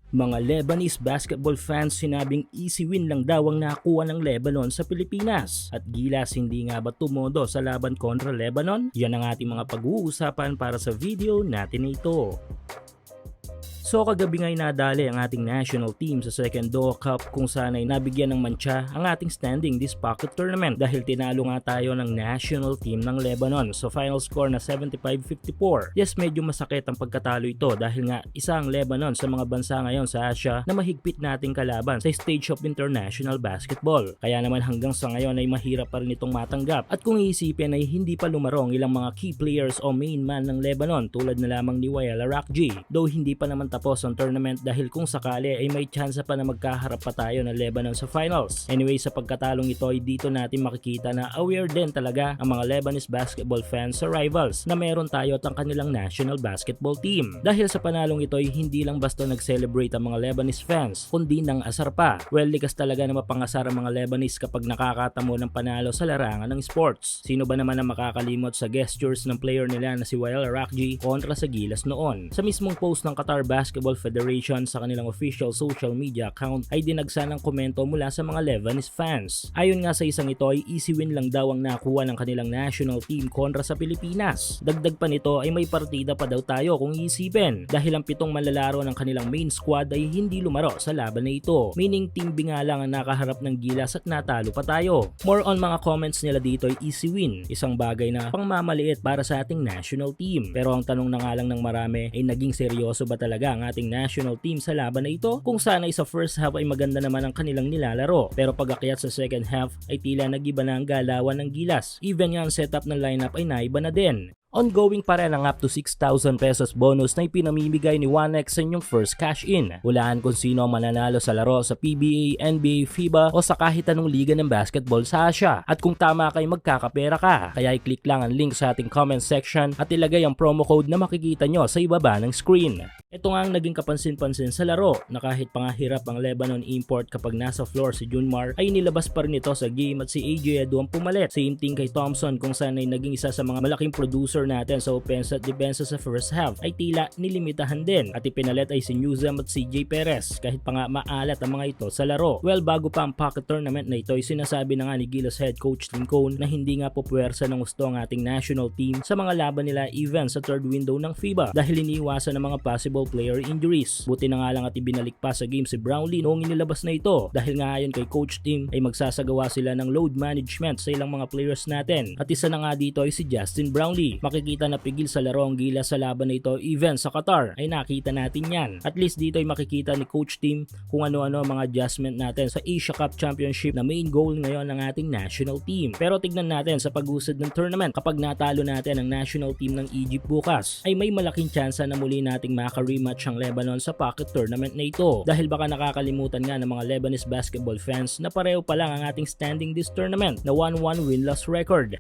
Mga Lebanese basketball fans sinabing easy win lang daw ang nakuha ng Lebanon sa Pilipinas. At Gilas hindi nga ba tumodo sa laban kontra Lebanon? Yan ang ating mga pag-uusapan para sa video natin ito. So kagabi nga'y nadali ang ating national team sa second Doha Cup kung saan ay nabigyan ng mantsa ang ating standing this pocket tournament dahil tinalo nga tayo ng national team ng Lebanon sa final score na 75-54. Yes, medyo masakit ang pagkatalo ito dahil nga isang Lebanon sa mga bansa ngayon sa Asia na mahigpit nating kalaban sa stage of international basketball. Kaya naman hanggang sa ngayon ay mahirap pa rin itong matanggap at kung iisipin ay hindi pa lumarong ilang mga key players o main man ng Lebanon tulad na lamang ni Wael Arakji, though hindi pa naman tapos ang tournament dahil kung sakali ay may tsansa pa na magkaharap pa tayo ng Lebanon sa finals. Anyway, sa pagkatalong ito ay dito natin makikita na aware din talaga ang mga Lebanese basketball fans sa rivals na meron tayo at ang kanilang national basketball team. Dahil sa panalong ito ay hindi lang basta nag-celebrate ang mga Lebanese fans kundi nang asar pa. Well, likas talaga na mapangasar ang mga Lebanese kapag nakakatamo ng panalo sa larangan ng sports. Sino ba naman ang makakalimot sa gestures ng player nila na si Wael Arakji kontra sa Gilas noon? Sa mismong post ng Qatar Basketball Federation sa kanilang official social media account ay dinagsa ng komento mula sa mga Lebanese fans. Ayon nga sa isang ito ay easy win lang daw ang nakuha ng kanilang national team kontra sa Pilipinas. Dagdag pa nito ay may partida pa daw tayo kung iisipin dahil ang 7 manlalaro ng kanilang main squad ay hindi lumaro sa laban na ito. Meaning team B nga lang ang nakaharap ng Gilas at natalo pa tayo. More on mga comments nila dito ay easy win. Isang bagay na pangmamaliit para sa ating national team. Pero ang tanong na nga lang ng marami ay naging seryoso ba talaga ang ating national team sa laban na ito? Kung sana sa first half ay maganda naman ang kanilang nilalaro pero pag-akyat sa second half ay tila nag-iba na ang galawan ng Gilas. Even nga ang setup ng lineup ay naiba na din. Ongoing pa rin ang up to 6,000 pesos bonus na ipinamimigay ni 1x sa inyong first cash in. Hulaan kung sino ang mananalo sa laro sa PBA, NBA, FIBA o sa kahit anong liga ng basketball sa Asia. At kung tama kay magkakapera ka, kaya i-click lang ang link sa ating comment section at ilagay ang promo code na makikita nyo sa ibaba ng screen. Ito nga ang naging kapansin-pansin sa laro na kahit pangahirap ang Lebanon import kapag nasa floor si Junmar ay nilabas pa rin ito sa game at si AJ Edu ang pumalit. Same thing kay Thompson kung saan ay naging isa sa mga malaking producer natin sa offense at defense sa first half ay tila nilimitahan din at ipinalit ay si Newzam at CJ Perez kahit pa nga maalat ang mga ito sa laro. Well, bago pa ang pocket tournament na ito ay sinasabi na nga ni Gilas head coach Lincoln na hindi nga po puwersa ng gusto ang ating national team sa mga laban nila even sa third window ng FIBA dahil iniiwasan ng mga possible player injuries. Buti na nga lang at ibinalik pa sa game si Brownlee noong inilabas na ito dahil nga ayon kay coach team ay magsasagawa sila ng load management sa ilang mga players natin at isa na nga dito ay si Justin Brownlee. Makikita na pigil sa laro ang Gilas sa laban na ito even sa Qatar ay nakita natin yan. At least dito ay makikita ni coach team kung ano-ano ang mga adjustment natin sa Asia Cup Championship na main goal ngayon ng ating national team. Pero tignan natin sa pag-usad ng tournament kapag natalo natin ang national team ng Egypt bukas ay may malaking tsansa na muli nating maka-rematch ang Lebanon sa pocket tournament na ito dahil baka nakakalimutan nga ng mga Lebanese basketball fans na pareho pa lang ang ating standing this tournament na 1-1 win-loss record.